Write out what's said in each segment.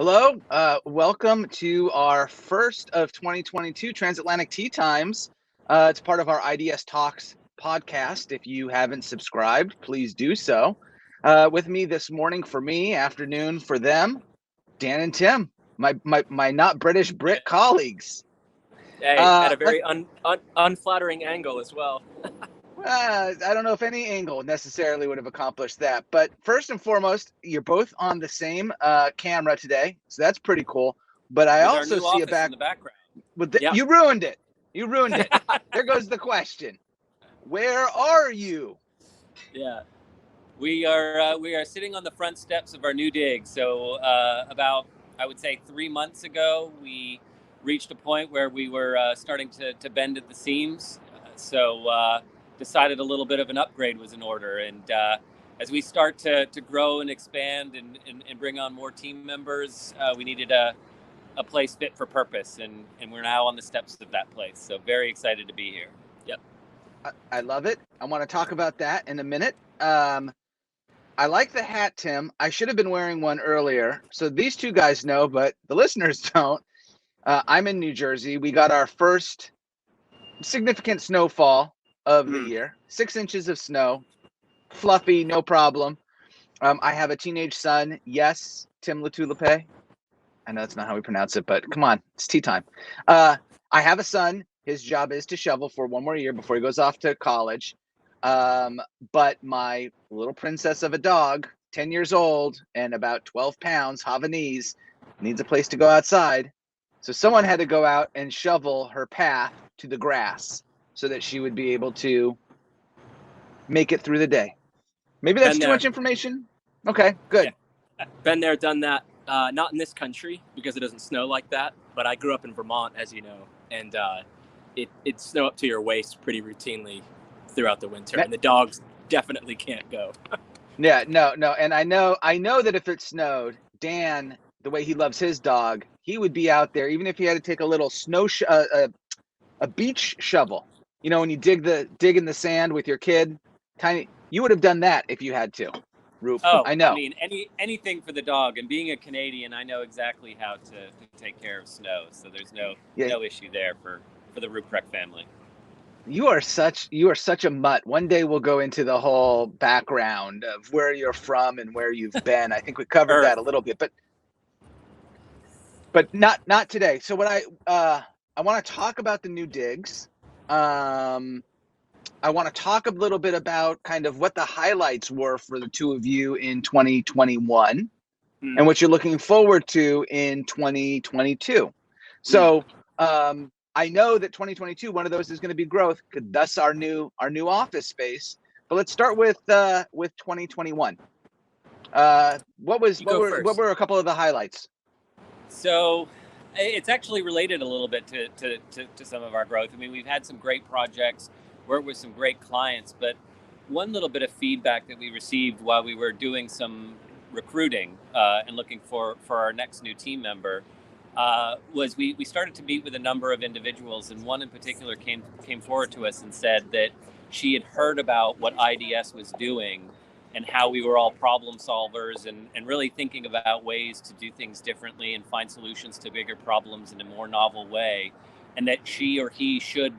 Hello, welcome to our first of 2022 Transatlantic Tea Times. It's part of our iDS Talks podcast. If you haven't subscribed, please do so. With me this morning for me, afternoon for them, Dan and Tim, my not British Brit colleagues. Hey, at a very unflattering angle as well. I don't know if any angle necessarily would have accomplished that. But first and foremost, you're both on the same camera today, so that's pretty cool. But I With also our new see office in the background. Yep. You ruined it. You ruined it. There goes the question. Where are you? Yeah, we are sitting on the front steps of our new dig. So about, I would say, 3 months ago, we reached a point where we were starting to bend at the seams. So decided a little bit of an upgrade was in order. And as we start to grow and expand and bring on more team members, we needed a place fit for purpose. And we're now on the steps of that place. So very excited to be here. Yep. I love it. I want to talk about that in a minute. I like the hat, Tim. I should have been wearing one earlier. So these two guys know, but the listeners don't. I'm in New Jersey. We got our first significant snowfall of the year. 6 inches of snow. Fluffy, no problem. I have a teenage son. Yes, Tim Latulipe. I know that's not how we pronounce it, but come on, it's tea time. I have a son. His job is to shovel for one more year before he goes off to college. But my little princess of a dog, 10 years old and about 12 pounds, Havanese, needs a place to go outside. So someone had to go out and shovel her path to the grass so that she would be able to make it through the day. Maybe that's too much information. Okay, good. Yeah. Been there, done that. Not in this country because it doesn't snow like that. But I grew up in Vermont, as you know, and it snow up to your waist pretty routinely throughout the winter, and the dogs definitely can't go. Yeah, no, and I know that if it snowed, Dan, the way he loves his dog, he would be out there even if he had to take a little a beach shovel. You know, when you dig in the sand with your kid, tiny. You would have done that if you had to. Rube. Oh, I know. I mean, anything for the dog. And being a Canadian, I know exactly how to take care of snow. So there's no issue there for the Ruprecht family. You are such a mutt. One day we'll go into the whole background of where you're from and where you've been. I think we covered that a little bit, but not today. So what I want to talk about the new digs. I want to talk a little bit about kind of what the highlights were for the two of you in 2021 and what you're looking forward to in 2022. So I know that 2022, one of those is going to be growth, thus our new office space. But let's start with 2021. What were a couple of the highlights? So it's actually related a little bit to some of our growth. I mean, we've had some great projects, worked with some great clients, but one little bit of feedback that we received while we were doing some recruiting and looking for our next new team member was we started to meet with a number of individuals, and one in particular came forward to us and said that she had heard about what iDS was doing and how we were all problem solvers and really thinking about ways to do things differently and find solutions to bigger problems in a more novel way, and that she or he should,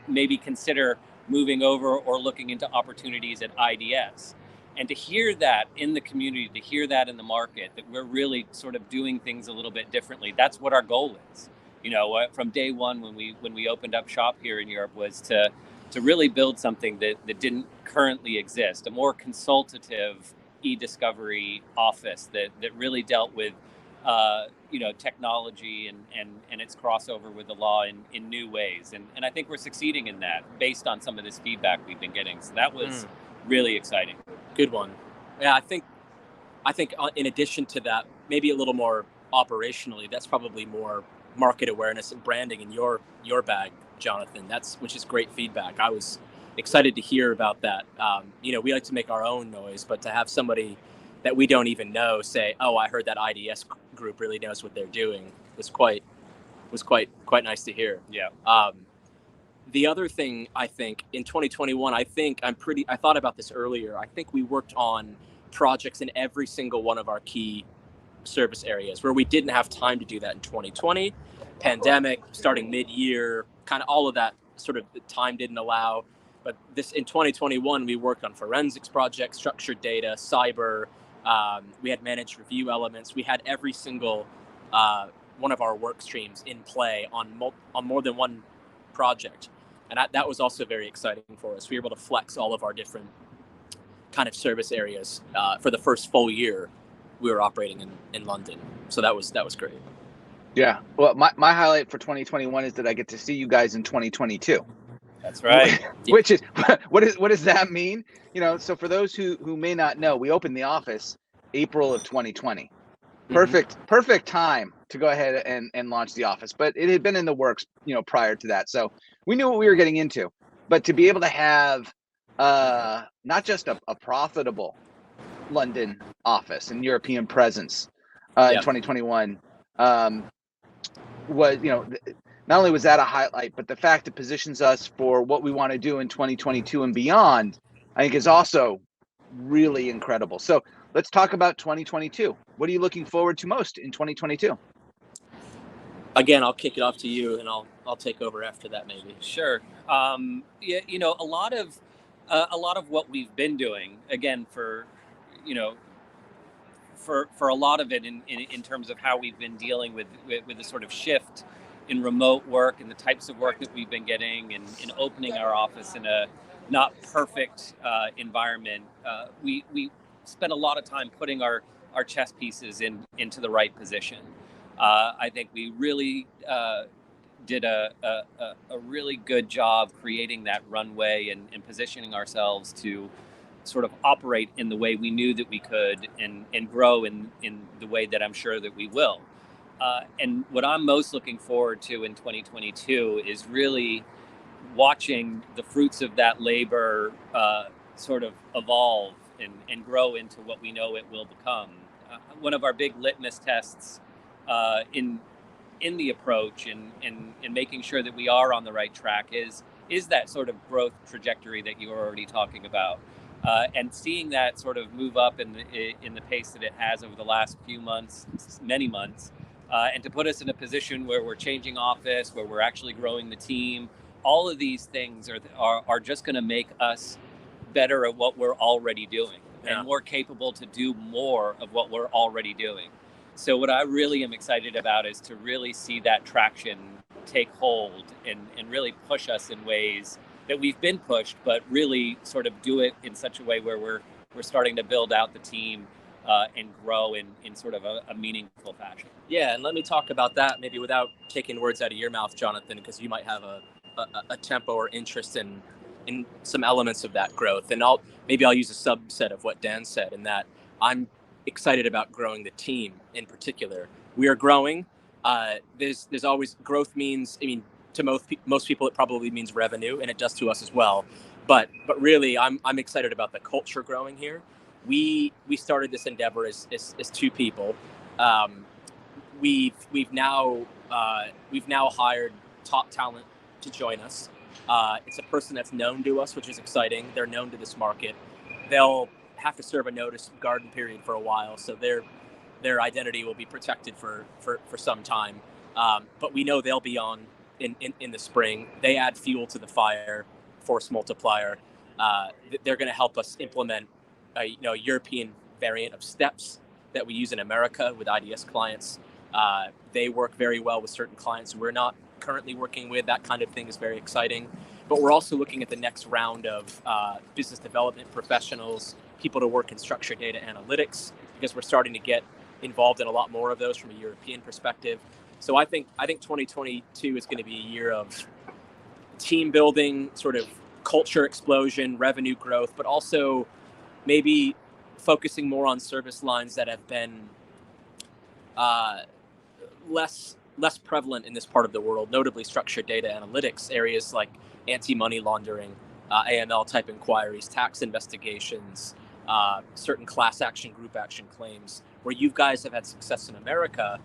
maybe consider moving over or looking into opportunities at iDS. And to hear that in the community, to hear that in the market, that we're really sort of doing things a little bit differently. That's what our goal is. From day one when we opened up shop here in Europe was to really build something that didn't currently exist, a more consultative e-discovery office that really dealt with technology and its crossover with the law in new ways. And I think we're succeeding in that based on some of this feedback we've been getting. So that was really exciting. Good one. Yeah, I think in addition to that, maybe a little more operationally, that's probably more market awareness and branding in your bag, Jonathan. Which is great feedback. I was excited to hear about that. We like to make our own noise, but to have somebody that we don't even know say, "Oh, I heard that iDS group really knows what they're doing," was quite nice to hear. Yeah. The other thing, I think, in 2021, I thought about this earlier. I think we worked on projects in every single one of our key service areas where we didn't have time to do that in 2020. Pandemic, starting mid-year, kind of all of that sort of time didn't allow. But this in 2021, we worked on forensics projects, structured data, cyber. We had managed review elements. We had every single one of our work streams in play on more than one project. And that was also very exciting for us. We were able to flex all of our different kind of service areas for the first full year we were operating in London. So that was great. Yeah. Well, my highlight for 2021 is that I get to see you guys in 2022. That's right. Which is what does that mean? So for those who may not know, we opened the office April of 2020. Perfect time to go ahead and launch the office, but it had been in the works, prior to that. So we knew what we were getting into, but to be able to have not just a profitable London office and European presence in 2021 was, not only was that a highlight, but the fact it positions us for what we want to do in 2022 and beyond, I think is also really incredible. So let's talk about 2022. What are you looking forward to most in 2022? Again, I'll kick it off to you, and I'll take over after that, maybe. Sure. Yeah, a lot of what we've been doing, again, for a lot of it in terms of how we've been dealing with the sort of shift in remote work and the types of work that we've been getting, and in opening our office in a not perfect environment. We spent a lot of time putting our chess pieces into the right position. I think we really did a really good job creating that runway and positioning ourselves to sort of operate in the way we knew that we could and grow in the way that I'm sure that we will. And what I'm most looking forward to in 2022 is really watching the fruits of that labor sort of evolve and grow into what we know it will become. One of our big litmus tests in the approach and making sure that we are on the right track is that sort of growth trajectory that you were already talking about. And seeing that sort of move up in the pace that it has over the last few months, many months, and to put us in a position where we're changing office, where we're actually growing the team, all of these things are just going to make us better at what we're already doing and more capable to do more of what we're already doing. So what I really am excited about is to really see that traction take hold and really push us in ways that we've been pushed, but really sort of do it in such a way where we're starting to build out the team and grow in sort of a meaningful fashion. Yeah, and let me talk about that maybe without taking words out of your mouth, Jonathan, because you might have a tempo or interest in some elements of that growth. And I'll use a subset of what Dan said, in that I'm excited about growing the team in particular. We are growing. There's always growth means, to most people, it probably means revenue, and it does to us as well. But really, I'm excited about the culture growing here. We started this endeavor as two people. We've now hired top talent to join us. It's a person that's known to us, which is exciting. They're known to this market. They'll have to serve a notice garden period for a while, so their identity will be protected for some time. But we know they'll be on in the spring. They add fuel to the fire, force multiplier. They're going to help us implement a European variant of steps that we use in America with iDS clients. They work very well with certain clients we're not currently working with. That kind of thing is very exciting. But we're also looking at the next round of business development professionals, people to work in structured data analytics, because we're starting to get involved in a lot more of those from a European perspective. So I think 2022 is going to be a year of team building, sort of culture explosion, revenue growth, but also maybe focusing more on service lines that have been less prevalent in this part of the world, notably structured data analytics, areas like anti-money laundering, AML type inquiries, tax investigations, certain class action, group action claims, where you guys have had success in America,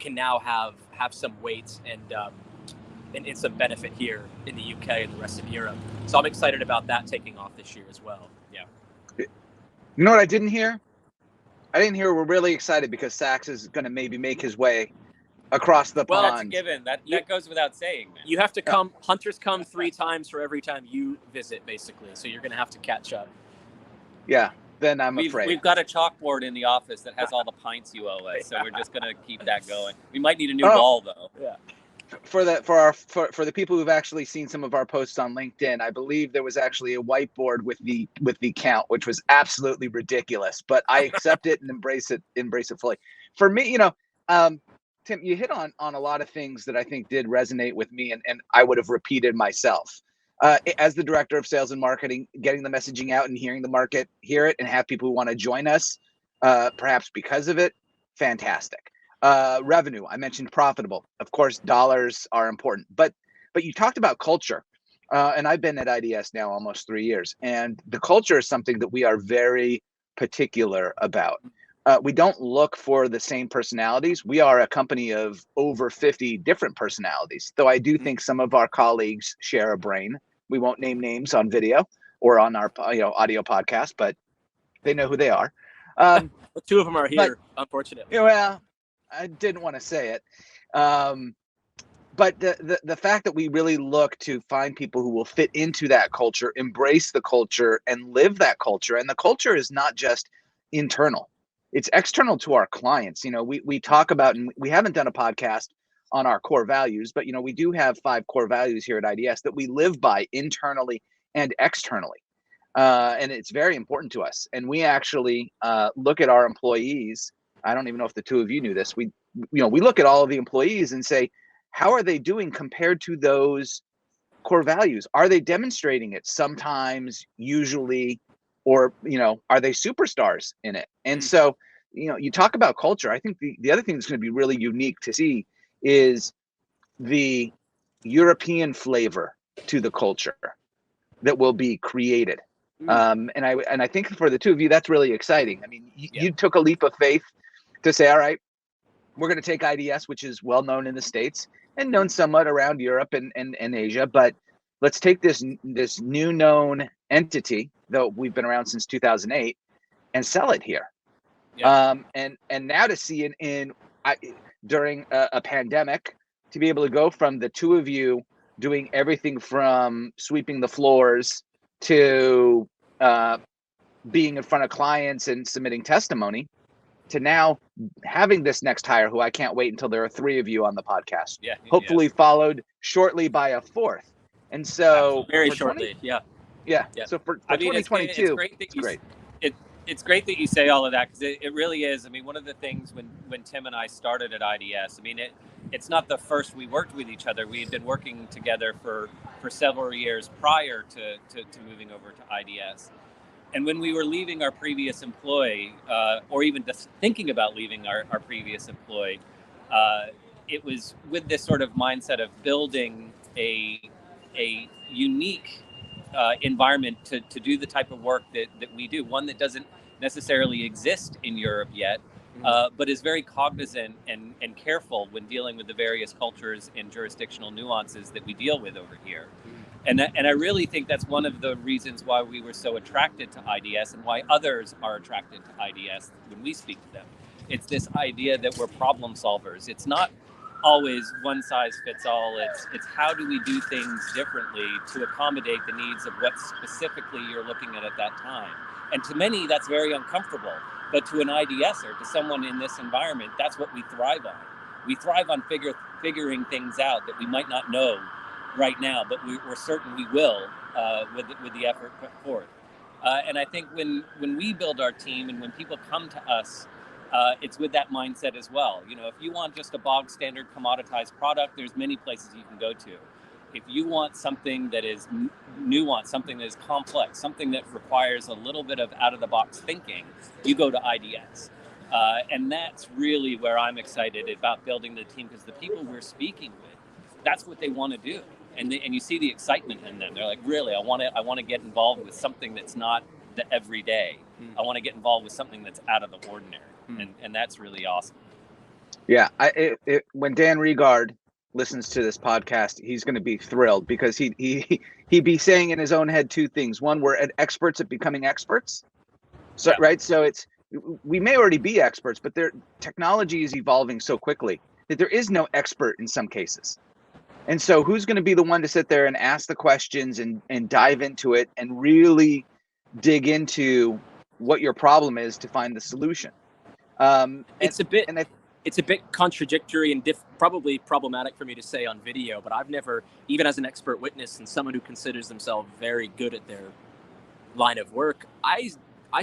can now have some weight and some benefit here in the UK and the rest of Europe. So I'm excited about that taking off this year as well. Yeah. You know what I didn't hear? I didn't hear we're really excited because Sachs is going to maybe make his way across the Well, pond. that's a given. That goes without saying, man. You have to come. Hunters come 3 times for every time you visit, basically. So you're going to have to catch up. Yeah, then I'm afraid. We've got a chalkboard in the office that has all the pints you owe us, so we're just going to keep that going. We might need a new wall, though. Yeah. For the people who've actually seen some of our posts on LinkedIn, I believe there was actually a whiteboard with the count, which was absolutely ridiculous. But I accept it and embrace it fully. For me, Tim, you hit on a lot of things that I think did resonate with me, and I would have repeated myself. As the director of sales and marketing, getting the messaging out and hearing the market hear it and have people who want to join us, perhaps because of it, fantastic. Revenue, I mentioned profitable. Of course, dollars are important, but you talked about culture, and I've been at iDS now almost 3 years, and the culture is something that we are very particular about. We don't look for the same personalities. We are a company of over 50 different personalities, though I do think some of our colleagues share a brain. We won't name names on video or on our audio podcast, but they know who they are. Well, 2 of them are here, unfortunately. Well, I didn't want to say it. But the fact that we really look to find people who will fit into that culture, embrace the culture, and live that culture. And the culture is not just internal. It's external to our clients. We talk about, and we haven't done a podcast on our core values, but we do have 5 core values here at iDS that we live by internally and externally. And it's very important to us. And we actually look at our employees. I don't even know if the 2 of you knew this. We look at all of the employees and say, how are they doing compared to those core values? Are they demonstrating it sometimes, usually, or, are they superstars in it? And so, you talk about culture. I think the other thing that's going to be really unique to see is the European flavor to the culture that will be created. And I think for the 2 of you, that's really exciting. I mean, you took a leap of faith to say, all right, we're going to take iDS, which is well known in the States and known somewhat around Europe and Asia, but let's take this new known entity, though we've been around since 2008, and sell it here. Yeah. And now to see during a pandemic, to be able to go from the 2 of you doing everything from sweeping the floors to being in front of clients and submitting testimony, to now having this next hire, who I can't wait until there are 3 of you on the podcast. Yeah. Hopefully followed shortly by a 4th. And so very shortly. Yeah. So for 2022, it's great that you say all of that, because it really is. I mean, one of the things when Tim and I started at iDS, I mean, it's not the first we worked with each other. We had been working together for several years prior to moving over to iDS. And when we were leaving our previous employee, or even just thinking about leaving our previous employee, it was with this sort of mindset of building a unique environment to do the type of work that we do, one that doesn't necessarily exist in Europe yet, but is very cognizant and careful when dealing with the various cultures and jurisdictional nuances that we deal with over here. And I really think that's one of the reasons why we were so attracted to iDS and why others are attracted to iDS when we speak to them. It's this idea that we're problem solvers. It's not always one size fits all. It's how do we do things differently to accommodate the needs of what specifically you're looking at that time. And to many, that's very uncomfortable. But to an IDSer, to someone in this environment, that's what we thrive on. We thrive on figuring things out that we might not know right now, but we're certain we will with the effort put forth. And I think when we build our team and when people come to us, it's with that mindset as well. If you want just a bog standard commoditized product, there's many places you can go to. If you want something that is nuanced, something that is complex, something that requires a little bit of out-of-the-box thinking, you go to iDS. And that's really where I'm excited about building the team, because the people we're speaking with, that's what they want to do. And you see the excitement in them. They're like, really, I want to get involved with something that's not the everyday. I want to get involved with something that's out of the ordinary. And that's really awesome. Yeah. When Dan Regard listens to this podcast, he's going to be thrilled, because he'd be saying in his own head 2 things. One, we're experts at becoming experts. So, right. So we may already be experts, but technology is evolving so quickly that there is no expert in some cases. And so who's going to be the one to sit there and ask the questions and dive into it and really dig into what your problem is to find the solution? It's a bit contradictory and probably problematic for me to say on video, but I've never, even as an expert witness and someone who considers themselves very good at their line of work, I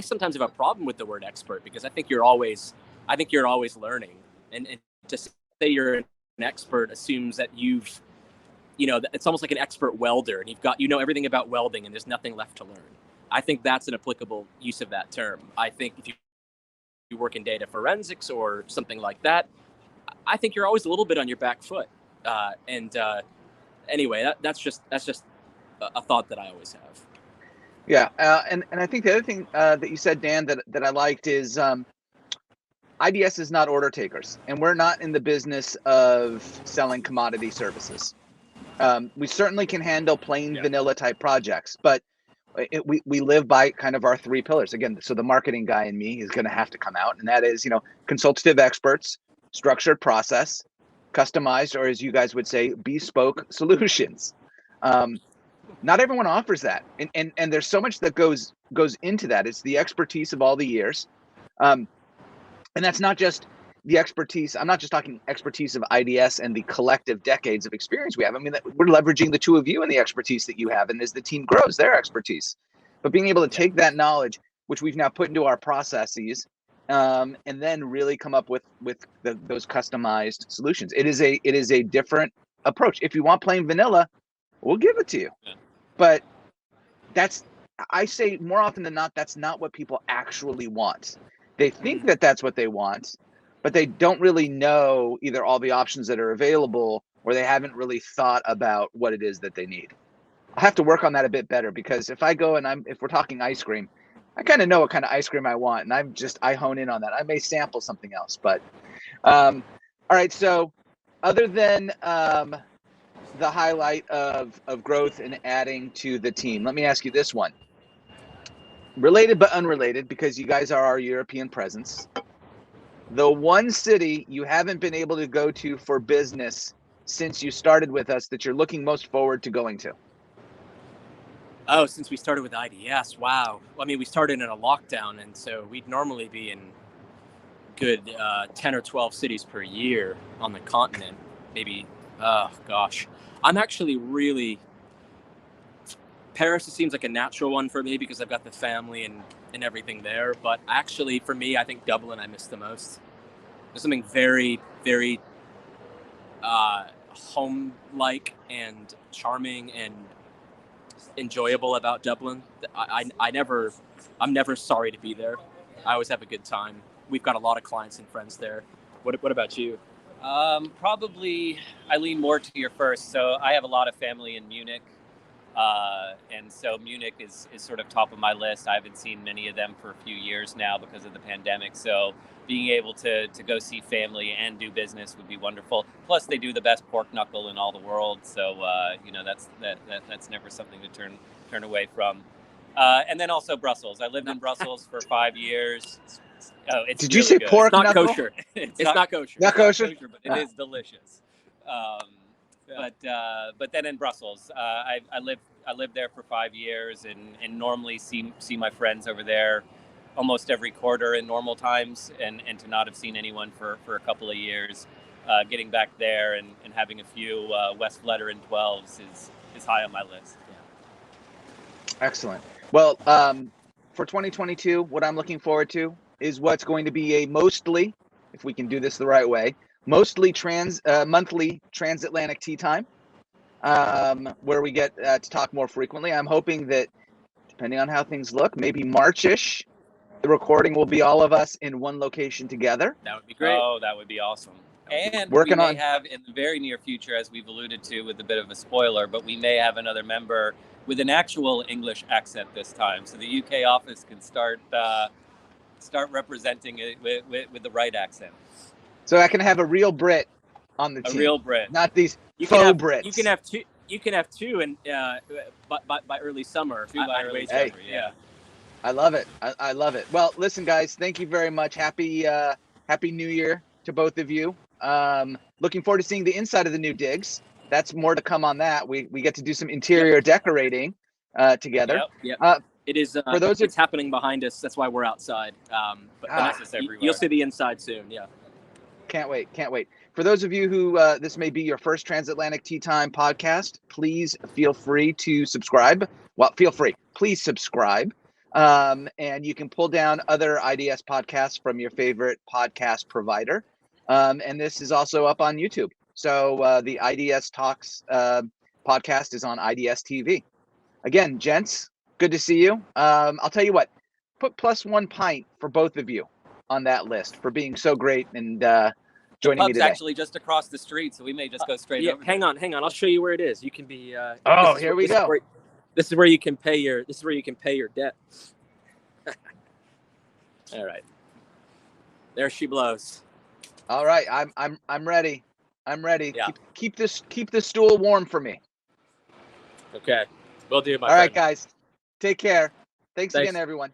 sometimes have a problem with the word expert, because I think you're always learning, and to say you're an expert assumes that it's almost like an expert welder, and you know everything about welding and there's nothing left to learn. I think that's an applicable use of that term. I think if you work in data forensics or something like that, I think you're always a little bit on your back foot. Anyway, that's just a thought that I always have. Yeah, and I think the other thing that you said, Dan, that I liked is iDS is not order takers, and we're not in the business of selling commodity services. We certainly can handle plain vanilla type projects, but we live by kind of our 3 pillars. Again, so the marketing guy in me is going to have to come out, and that is, consultative experts, structured process, customized, or as you guys would say, bespoke solutions. Not everyone offers that, and there's so much that goes into that. It's the expertise of all the years, and that's not just the expertise. I'm not just talking expertise of iDS and the collective decades of experience we have. I mean, we're leveraging the 2 of you and the expertise that you have, and as the team grows, their expertise. But being able to take that knowledge, which we've now put into our processes, and then really come up with those customized solutions. It is a different approach. If you want plain vanilla, we'll give it to you. Yeah. But I say more often than not, that's not what people actually want. They think that that's what they want, but they don't really know either all the options that are available, or they haven't really thought about what it is that they need. I have to work on that a bit better, because if I go and if we're talking ice cream, I kind of know what kind of ice cream I want, and I hone in on that. I may sample something else, but all right. So other than the highlight of growth and adding to the team, let me ask you this one. Related but unrelated, because you guys are our European presence. The one city you haven't been able to go to for business since you started with us that you're looking most forward to going to? Oh, since we started with iDS, wow. I mean, we started in a lockdown, and so we'd normally be in good 10 or 12 cities per year on the continent. Maybe, oh gosh. I'm actually really... Paris, it seems like a natural one for me because I've got the family and everything there. But actually, for me, I think Dublin I miss the most. There's something very, very home-like and charming and enjoyable about Dublin. I'm never sorry to be there. I always have a good time. We've got a lot of clients and friends there. What about you? Probably I lean more to your first. So I have a lot of family in Munich. And so Munich is sort of top of my list. I haven't seen many of them for a few years now because of the pandemic. So being able to go see family and do business would be wonderful. Plus, they do the best pork knuckle in all the world. So that's never something to turn away from. And then also Brussels. I lived in Brussels for 5 years. Oh, it's Did really you say good. pork It's not knuckle? kosher. It's not kosher. Not kosher, but it is delicious. But then in Brussels, I lived there for 5 years and normally see my friends over there almost every quarter in normal times, and to not have seen anyone for a couple of years, getting back there and having a few West Vleteren 12s is high on my list. Yeah. Excellent. Well, for 2022, what I'm looking forward to is what's going to be a mostly, if we can do this the right way, mostly monthly Transatlantic Tea Time, where we get to talk more frequently. I'm hoping that, depending on how things look, maybe March-ish, the recording will be all of us in one location together. That would be great. Oh, that would be awesome. And Working we may on have in the very near future, as we've alluded to with a bit of a spoiler, but we may have another member with an actual English accent this time. So the UK office can start representing it with the right accent. So I can have a real Brit on the team. A real Brit. Not these faux Brits. You can have two, and by early summer. Two by early summer, yeah. I love it. I love it. Well, listen, guys, thank you very much. Happy New Year to both of you. Looking forward to seeing the inside of the new digs. That's more to come on that. We get to do some interior decorating together. Yep. It is. For those it's happening behind us. That's why we're outside. But you'll see the inside soon. Yeah. Can't wait. For those of you who this may be your first Transatlantic Tea Time podcast, please feel free to subscribe. Well, please subscribe. And you can pull down other iDS podcasts from your favorite podcast provider. And this is also up on YouTube. So the iDS Talks podcast is on iDS TV. Again, gents, good to see you. I'll tell you what, put +1 pint for both of you on that list for being so great and joining me today. Actually just across the street, so we may just go straight over. Hang on. I'll show you where it is. You can be. Here we go. This is where you can pay your. This is where you can pay your debt. All right. There she blows. All right, I'm ready. I'm ready. Yeah. Keep this stool warm for me. Okay. Will do, my friend. All right, friend. guys. Take care. Thanks again, everyone.